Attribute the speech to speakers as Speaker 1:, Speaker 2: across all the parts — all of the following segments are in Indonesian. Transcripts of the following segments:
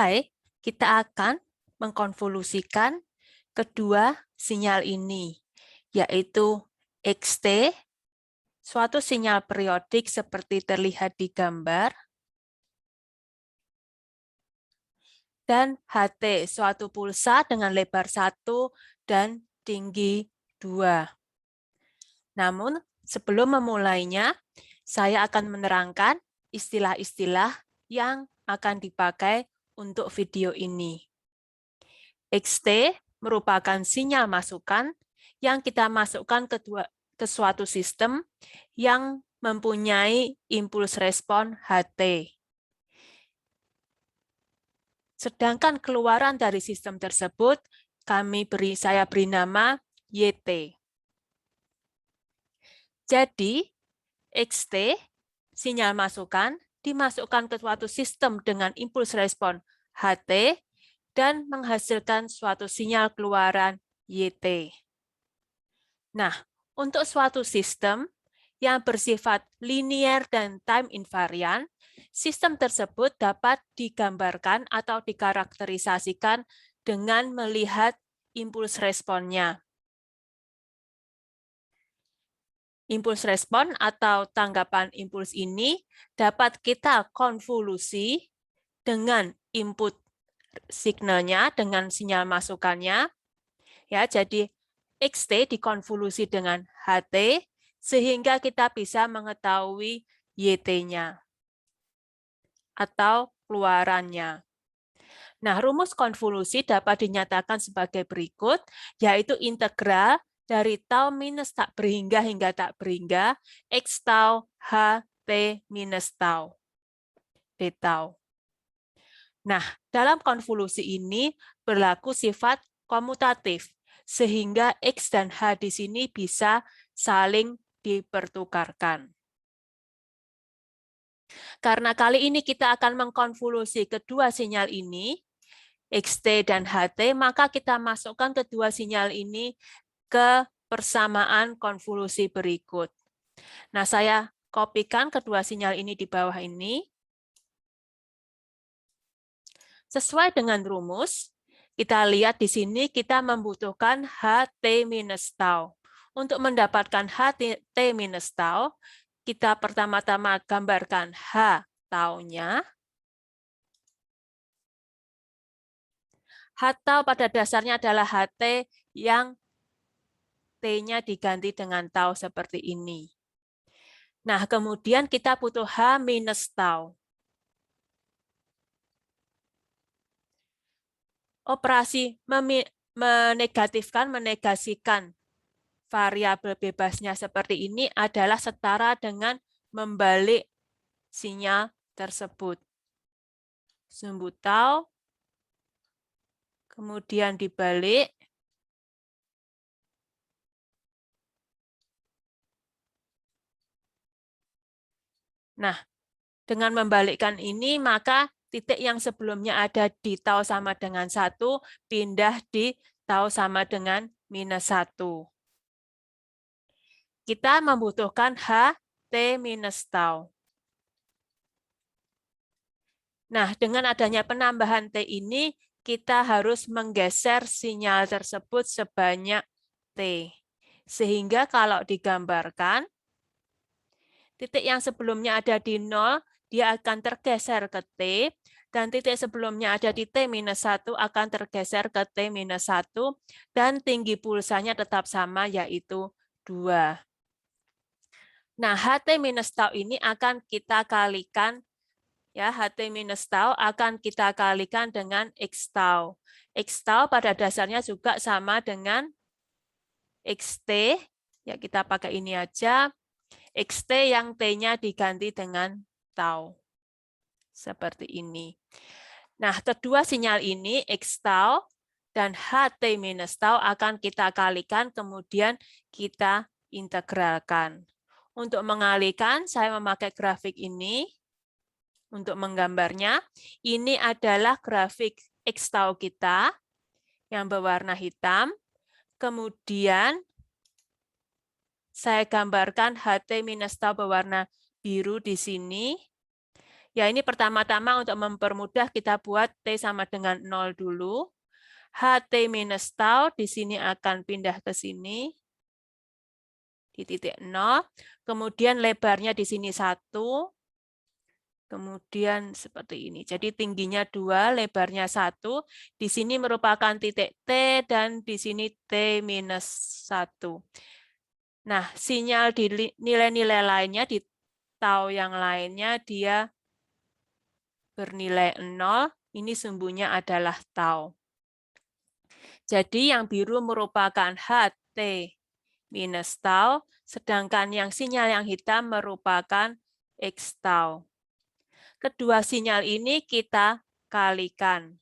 Speaker 1: Hai, kita akan mengkonvolusikan kedua sinyal ini, yaitu XT, suatu sinyal periodik seperti terlihat di gambar, dan HT, suatu pulsa dengan lebar 1 dan tinggi 2. Namun, sebelum memulainya, saya akan menerangkan istilah-istilah yang akan dipakai untuk video ini. XT merupakan sinyal masukan yang kita masukkan ke suatu sistem yang mempunyai impuls respon HT. Sedangkan keluaran dari sistem tersebut saya beri nama YT. Jadi, XT, sinyal masukan, dimasukkan ke suatu sistem dengan impuls respon HT dan menghasilkan suatu sinyal keluaran YT. Nah, untuk suatu sistem yang bersifat linier dan time invariant, sistem tersebut dapat digambarkan atau dikarakterisasikan dengan melihat impuls responnya. Impuls respon atau tanggapan impuls ini dapat kita konvolusi dengan input signalnya, dengan sinyal masukannya. Ya, jadi XT dikonvolusi dengan HT sehingga kita bisa mengetahui YT-nya atau keluarannya. Nah, rumus konvolusi dapat dinyatakan sebagai berikut, yaitu integral dari tau minus tak berhingga hingga tak berhingga, X tau H T minus tau, D tau. Nah, dalam konvolusi ini berlaku sifat komutatif, sehingga X dan H di sini bisa saling dipertukarkan. Karena kali ini kita akan mengkonvolusi kedua sinyal ini, XT dan HT, maka kita masukkan kedua sinyal ini ke persamaan konvolusi berikut. Nah, saya kopikan kedua sinyal ini di bawah ini. Sesuai dengan rumus, kita lihat di sini kita membutuhkan HT minus tau. Untuk mendapatkan HT minus tau, kita pertama-tama gambarkan H taunya. H tau pada dasarnya adalah HT yang T-nya diganti dengan tau seperti ini. Nah, kemudian kita butuh H minus tau. Operasi menegatifkan, menegasikan variabel bebasnya seperti ini adalah setara dengan membalik sinyal tersebut. Sumbu tau, kemudian dibalik. Nah, dengan membalikkan ini, maka titik yang sebelumnya ada di tau sama dengan 1, pindah di tau sama dengan minus 1. Kita membutuhkan H T minus tau. Nah, dengan adanya penambahan T ini, kita harus menggeser sinyal tersebut sebanyak T. Sehingga kalau digambarkan, titik yang sebelumnya ada di 0, dia akan tergeser ke T, dan titik sebelumnya ada di T-1 akan tergeser ke T-1, dan tinggi pulsanya tetap sama, yaitu 2. Nah, HT minus tau ini akan kita kalikan, ya, HT minus tau akan kita kalikan dengan X tau. X tau pada dasarnya juga sama dengan XT, ya kita pakai ini aja, XT yang T-nya diganti dengan tau. Seperti ini. Nah, kedua sinyal ini, X tau dan HT minus tau akan kita kalikan, kemudian kita integralkan. Untuk mengalihkan, saya memakai grafik ini untuk menggambarnya. Ini adalah grafik X tau kita yang berwarna hitam. Kemudian saya gambarkan HT minus tau berwarna biru di sini. Ya, ini pertama-tama untuk mempermudah kita buat T sama dengan 0 dulu. HT minus tau di sini akan pindah ke sini. Di titik 0. Kemudian lebarnya di sini 1. Kemudian seperti ini. Jadi tingginya 2, lebarnya 1. Di sini merupakan titik T dan di sini T minus 1. Nah, sinyal di nilai-nilai lainnya, di tau yang lainnya, dia bernilai 0. Ini sumbunya adalah tau. Jadi yang biru merupakan HT minus tau, sedangkan yang sinyal yang hitam merupakan X tau. Kedua sinyal ini kita kalikan.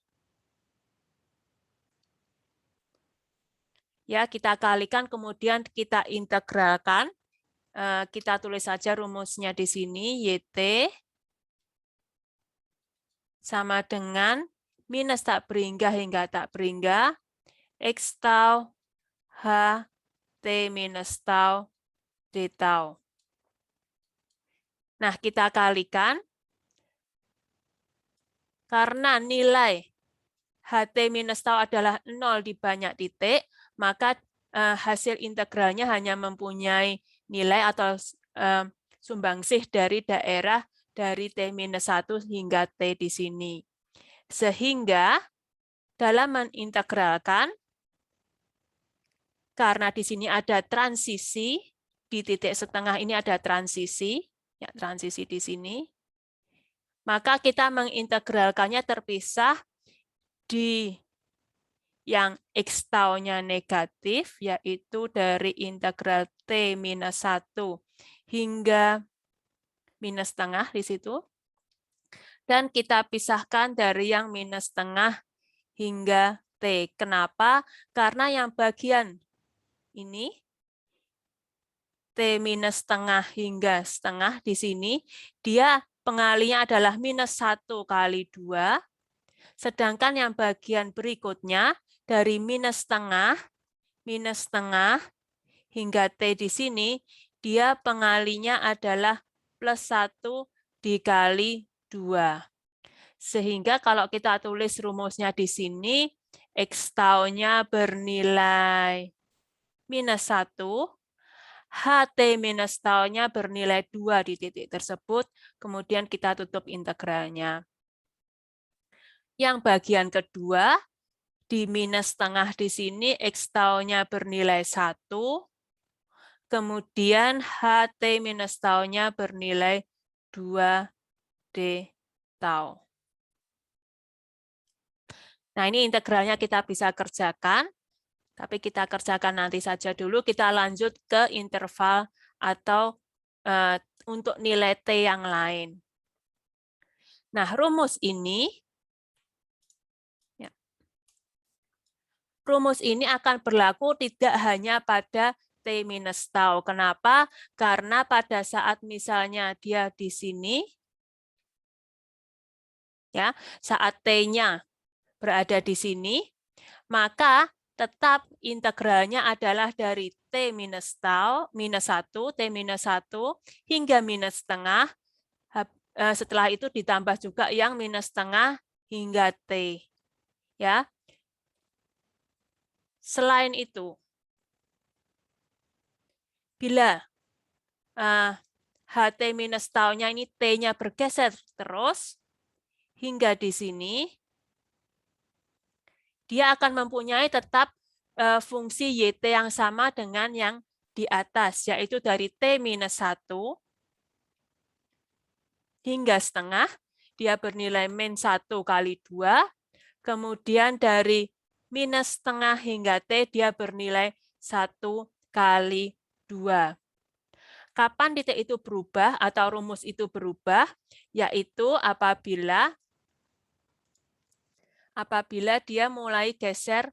Speaker 1: Ya, kita kalikan kemudian kita integralkan. Kita tulis saja rumusnya di sini, YT sama dengan minus tak berhingga hingga tak berhingga, X tau, H, T minus tau, D tau. Nah, kita kalikan. Karena nilai HT minus tau adalah 0 di banyak titik, maka hasil integralnya hanya mempunyai nilai atau sumbangsih dari daerah dari T minus 1 hingga T di sini. Sehingga dalam mengintegralkan, karena di sini ada transisi, di titik setengah ini ada transisi, ya transisi di sini, maka kita mengintegralkannya terpisah di yang X tau-nya negatif, yaitu dari integral T minus 1 hingga minus setengah di situ. Dan kita pisahkan dari yang minus setengah hingga T. Kenapa? Karena yang bagian ini, T minus setengah hingga setengah di sini, dia pengalinya adalah minus 1 kali 2, sedangkan yang bagian berikutnya dari minus setengah hingga T di sini, dia pengalinya adalah plus 1 dikali 2. Sehingga kalau kita tulis rumusnya di sini, X tau-nya bernilai minus 1, HT minus tau-nya bernilai 2 di titik tersebut, kemudian kita tutup integralnya. Yang bagian kedua, di minus setengah di sini, X tau-nya bernilai 1, kemudian HT minus tau-nya bernilai 2D tau. Nah, ini integralnya kita bisa kerjakan. Tapi kita kerjakan nanti saja dulu, kita lanjut ke interval atau untuk nilai T yang lain. Nah, rumus ini akan berlaku tidak hanya pada T minus tau. Kenapa? Karena pada saat misalnya dia di sini, ya, saat T-nya berada di sini, maka tetap integralnya adalah dari T minus tau, minus 1, T minus 1, hingga minus setengah. Setelah itu ditambah juga yang minus setengah hingga T. Ya. Selain itu, bila HT minus tau-nya ini T-nya bergeser terus hingga di sini, dia akan mempunyai tetap fungsi YT yang sama dengan yang di atas, yaitu dari T minus 1 hingga setengah, dia bernilai min 1 kali 2, kemudian dari minus setengah hingga T, dia bernilai 1 kali 2. Kapan titik itu berubah atau rumus itu berubah? Yaitu apabila dia mulai geser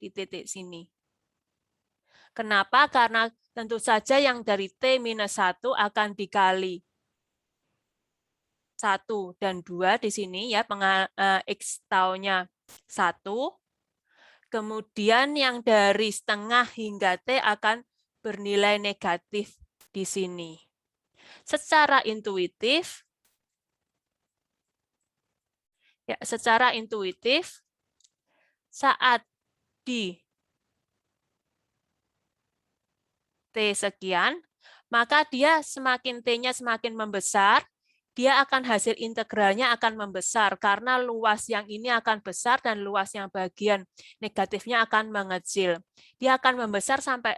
Speaker 1: di titik sini. Kenapa? Karena tentu saja yang dari T minus 1 akan dikali 1 dan 2 di sini, ya, X tau-nya 1. Kemudian yang dari setengah hingga T akan bernilai negatif di sini. Secara intuitif, Ya, secara intuitif, saat di T sekian, maka dia semakin T-nya semakin membesar, dia akan hasil integralnya akan membesar karena luas yang ini akan besar dan luas yang bagian negatifnya akan mengecil. Dia akan membesar sampai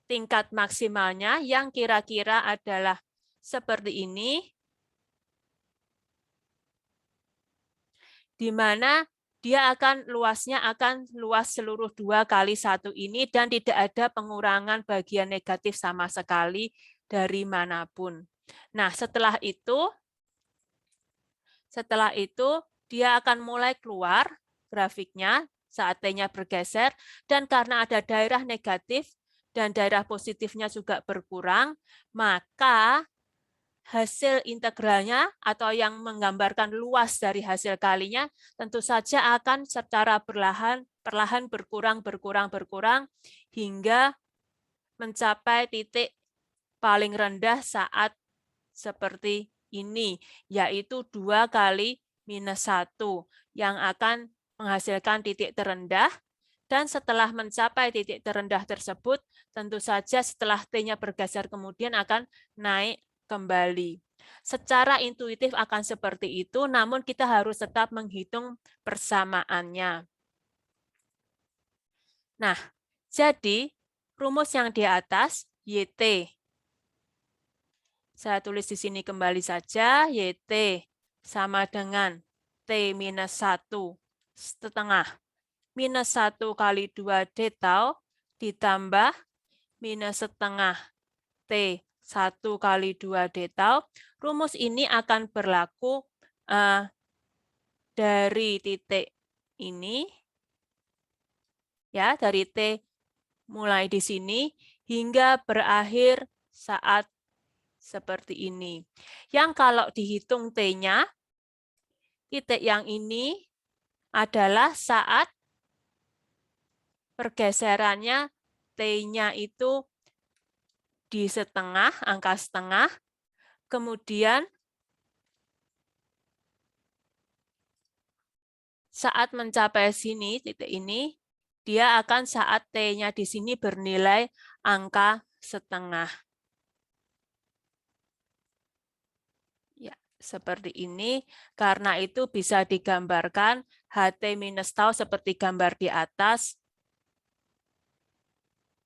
Speaker 1: tingkat maksimalnya yang kira-kira adalah seperti ini, di mana dia akan luasnya akan luas seluruh 2 kali 1 ini dan tidak ada pengurangan bagian negatif sama sekali dari manapun. Nah, setelah itu dia akan mulai keluar grafiknya saat T-nya bergeser, dan karena ada daerah negatif dan daerah positifnya juga berkurang, maka hasil integralnya atau yang menggambarkan luas dari hasil kalinya tentu saja akan secara perlahan berkurang hingga mencapai titik paling rendah saat seperti ini, yaitu 2 kali minus 1 yang akan menghasilkan titik terendah. Dan setelah mencapai titik terendah tersebut, tentu saja setelah T-nya bergeser kemudian akan naik kembali. Secara intuitif akan seperti itu, namun kita harus tetap menghitung persamaannya. Nah, jadi rumus yang di atas, YT. Saya tulis di sini kembali saja, YT sama dengan T minus 1 setengah minus 1 kali 2 D tau ditambah minus setengah T 1 kali 2 D tau. Rumus ini akan berlaku dari titik ini, ya, dari T mulai di sini hingga berakhir saat seperti ini. Yang kalau dihitung T-nya, titik yang ini adalah saat pergeserannya T-nya itu di setengah, angka setengah, kemudian saat mencapai sini, titik ini, dia akan saat T-nya di sini bernilai angka setengah. Ya, seperti ini. Karena itu bisa digambarkan HT minus tau seperti gambar di atas,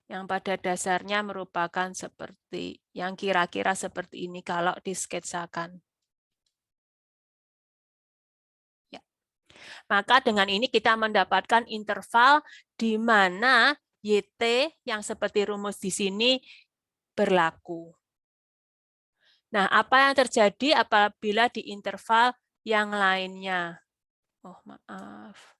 Speaker 1: yang pada dasarnya merupakan seperti yang kira-kira seperti ini kalau disketsakan. Ya. Maka dengan ini kita mendapatkan interval di mana YT yang seperti rumus di sini berlaku. Nah, apa yang terjadi apabila di interval yang lainnya? Oh, maaf.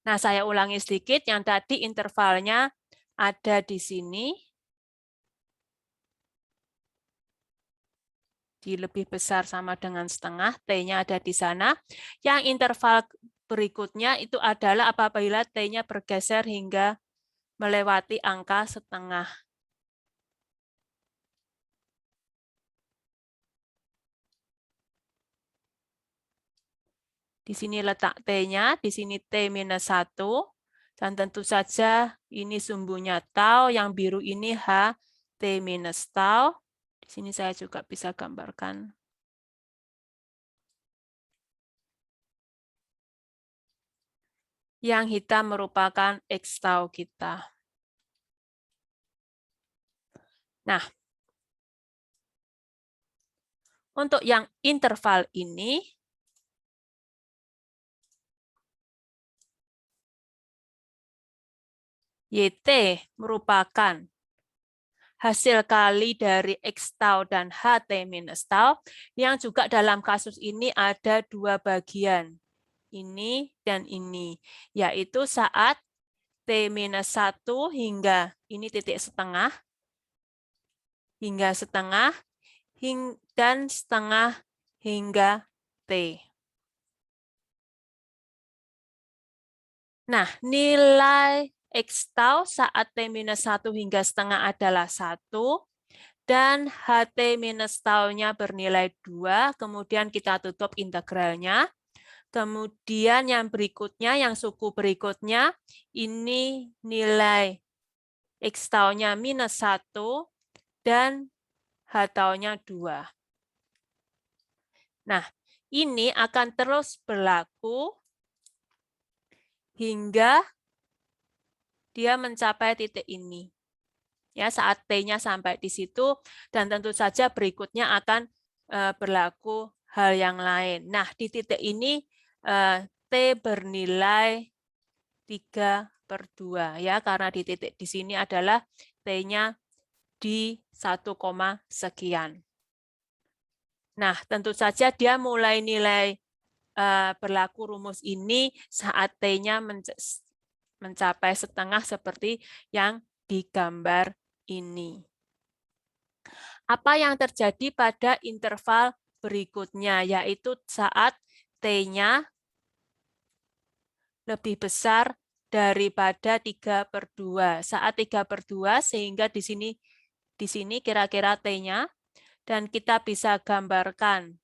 Speaker 1: Nah, saya ulangi sedikit, yang tadi intervalnya ada di sini, di lebih besar sama dengan setengah, T-nya ada di sana. Yang interval berikutnya itu adalah apabila T-nya bergeser hingga melewati angka setengah. Di sini letak T-nya, di sini T minus 1, dan tentu saja ini sumbunya tau, yang biru ini H, T minus tau. Di sini saya juga bisa gambarkan. Yang hitam merupakan X tau kita. Nah, untuk yang interval ini, YT merupakan hasil kali dari X tau dan HT minus tau, yang juga dalam kasus ini ada dua bagian, ini dan ini, yaitu saat T minus 1 hingga ini titik setengah, hingga setengah, dan setengah hingga T. Nah, nilai X tau saat T minus 1 hingga setengah adalah 1, dan HT minus tau-nya bernilai 2, kemudian kita tutup integralnya. Kemudian yang berikutnya, yang suku berikutnya, ini nilai X tau-nya minus 1, dan H tau-nya 2. Nah, ini akan terus berlaku hingga dia mencapai titik ini. Ya, saat T-nya sampai di situ, dan tentu saja berikutnya akan berlaku hal yang lain. Nah, di titik ini T bernilai 3/2 ya, karena di titik di sini adalah T-nya di 1, sekian. Nah, tentu saja dia mulai nilai berlaku rumus ini saat T-nya mencapai setengah seperti yang digambar ini. Apa yang terjadi pada interval berikutnya, yaitu saat T-nya lebih besar daripada 3/2. Saat 3/2 sehingga di sini kira-kira T-nya, dan kita bisa gambarkan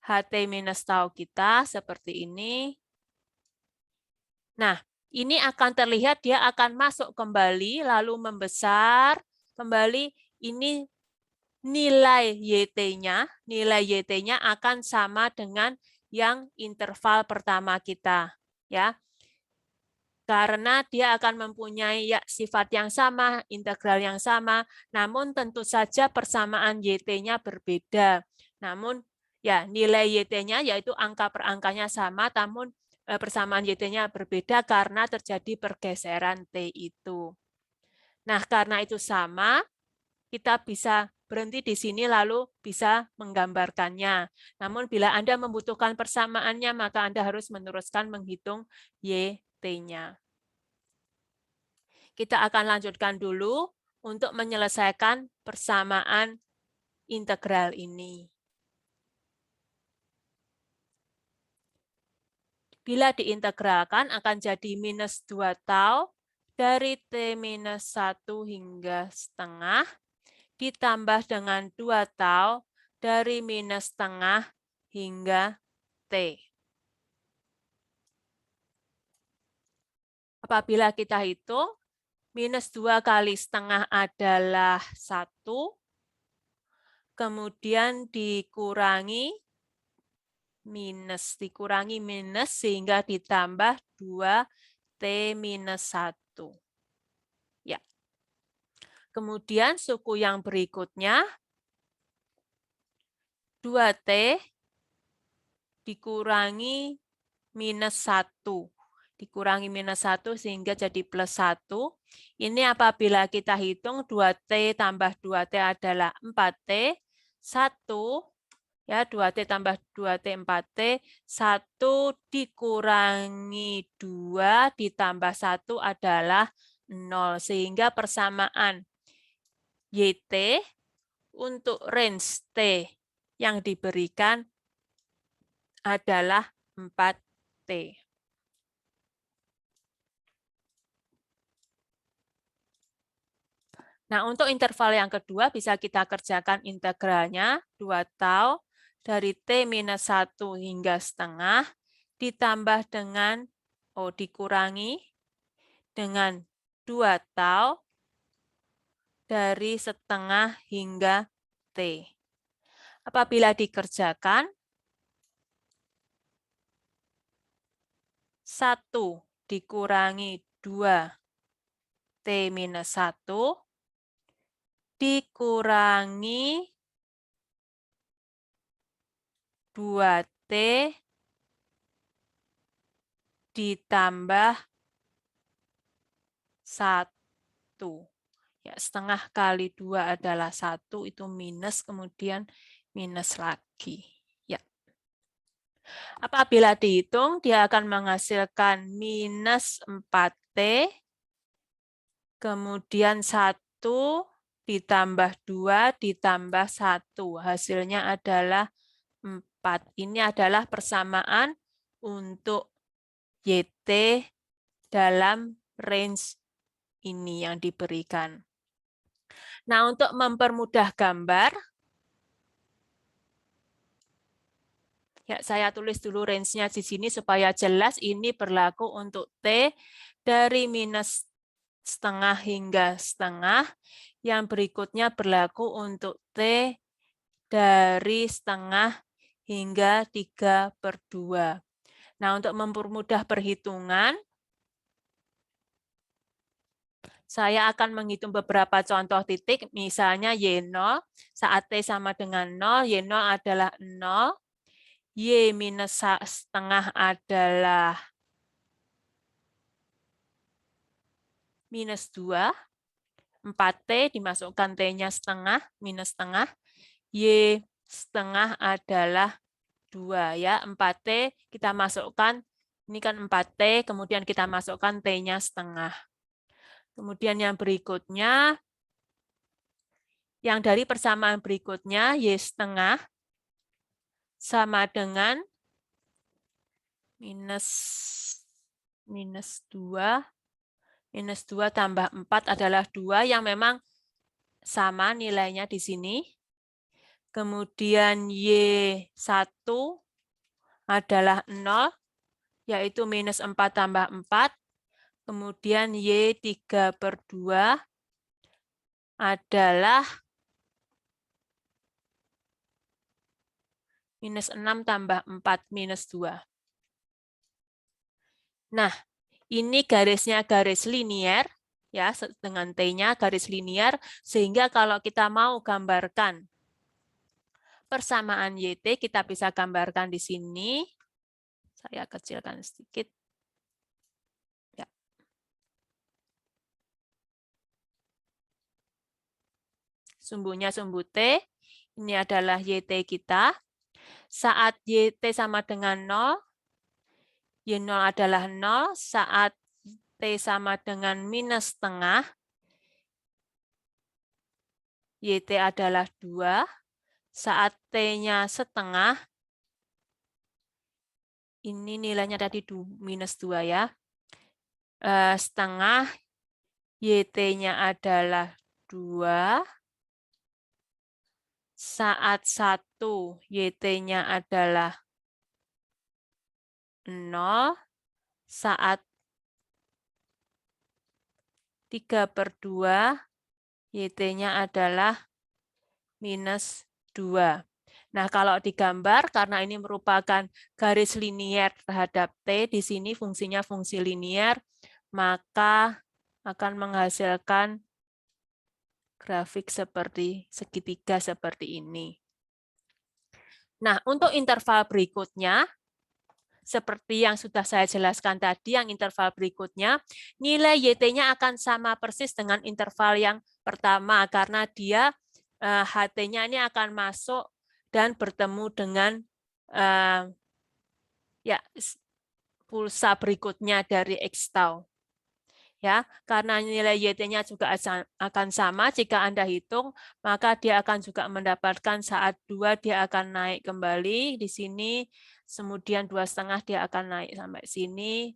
Speaker 1: HT minus tau kita seperti ini. Nah, ini akan terlihat dia akan masuk kembali, lalu membesar kembali. Ini nilai YT-nya akan sama dengan yang interval pertama kita, ya. Karena dia akan mempunyai sifat yang sama, integral yang sama, namun tentu saja persamaan YT-nya berbeda. Namun ya nilai YT-nya yaitu angka per angkanya sama, namun persamaan YT-nya berbeda karena terjadi pergeseran T itu. Nah, karena itu sama, kita bisa berhenti di sini lalu bisa menggambarkannya. Namun bila Anda membutuhkan persamaannya, maka Anda harus meneruskan menghitung YT-nya. Kita akan lanjutkan dulu untuk menyelesaikan persamaan integral ini. Bila diintegralkan akan jadi minus 2 tau dari T minus 1 hingga setengah ditambah dengan 2 tau dari minus setengah hingga T. Apabila kita hitung, minus 2 kali setengah adalah 1, kemudian dikurangi minus sehingga ditambah 2T minus 1. Ya. Kemudian suku yang berikutnya 2T dikurangi minus 1. Dikurangi minus 1 sehingga jadi plus 1. Ini apabila kita hitung 2T tambah 2T adalah 4T. 1 ya 2T tambah 2T 4T, 1 dikurangi 2 ditambah 1 adalah 0. Sehingga persamaan YT untuk range T yang diberikan adalah 4T. Nah, untuk interval yang kedua bisa kita kerjakan integralnya 2 tau dari T minus 1 hingga setengah ditambah dengan, dikurangi dengan 2 tau dari setengah hingga T. Apabila dikerjakan, 1 dikurangi 2 T minus 1 dikurangi 2T ditambah 1. Ya, setengah kali 2 adalah 1, itu minus, kemudian minus lagi. Ya. Apabila dihitung, dia akan menghasilkan minus 4T, kemudian 1 ditambah 2 ditambah 1. Hasilnya adalah 4. Ini adalah persamaan untuk YT dalam range ini yang diberikan. Nah, untuk mempermudah gambar, ya, saya tulis dulu range-nya di sini supaya jelas ini berlaku untuk T dari minus setengah hingga setengah. Yang berikutnya berlaku untuk T dari setengah hingga 3/2. Nah, untuk mempermudah perhitungan, saya akan menghitung beberapa contoh titik, misalnya Y0, saat T sama dengan 0, Y0 adalah 0, Y minus setengah adalah minus 2, 4T dimasukkan T-nya setengah, minus setengah, Y setengah adalah 2. Ya, 4T kita masukkan, ini kan 4T, kemudian kita masukkan T-nya setengah. Kemudian yang berikutnya, yang dari persamaan berikutnya, Y setengah sama dengan minus 2, minus 2 tambah 4 adalah 2 yang memang sama nilainya di sini. Kemudian Y1 adalah 0, yaitu minus 4 tambah 4. Kemudian Y3/2 adalah minus 6 tambah 4, minus 2. Nah, ini garisnya garis linier, ya, dengan T-nya garis linier, sehingga kalau kita mau gambarkan persamaan YT, kita bisa gambarkan di sini. Saya kecilkan sedikit. Ya. Sumbunya sumbu T, ini adalah YT kita. Saat YT sama dengan 0, Y0 adalah 0. Saat T sama dengan minus setengah, YT adalah 2. Saat T-nya setengah, ini nilainya tadi minus 2 ya. Setengah, YT-nya adalah 2. Saat 1, YT-nya adalah 0. Saat 3/2, YT-nya adalah minus 2. Nah, kalau digambar, karena ini merupakan garis linier terhadap T, di sini fungsinya fungsi linier, maka akan menghasilkan grafik seperti segitiga seperti ini. Nah, untuk interval berikutnya, seperti yang sudah saya jelaskan tadi, yang interval berikutnya, nilai YT-nya akan sama persis dengan interval yang pertama, karena dia HT-nya ini akan masuk dan bertemu dengan ya pulsa berikutnya dari X tau. Ya, karena nilai YT-nya juga akan sama, jika Anda hitung, maka dia akan juga mendapatkan saat 2 dia akan naik kembali di sini, kemudian 2,5 dia akan naik sampai sini,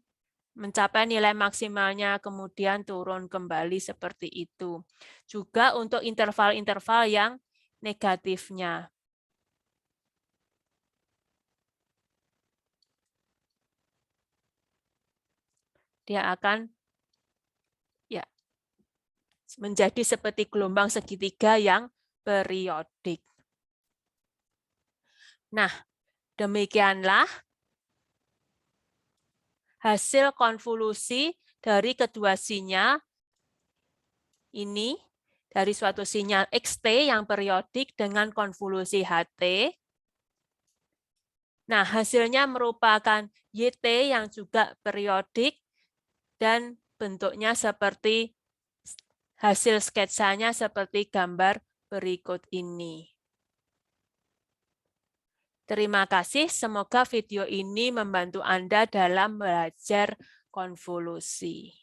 Speaker 1: mencapai nilai maksimalnya, kemudian turun kembali seperti itu. Juga untuk interval-interval yang negatifnya. Dia akan ya menjadi seperti gelombang segitiga yang periodik. Nah, demikianlah hasil konvolusi dari kedua sinyal ini, dari suatu sinyal XT yang periodik dengan konvolusi HT. Nah, hasilnya merupakan YT yang juga periodik dan bentuknya seperti Hasil sketsanya seperti gambar berikut ini. Terima kasih, semoga video ini membantu Anda dalam belajar konvolusi.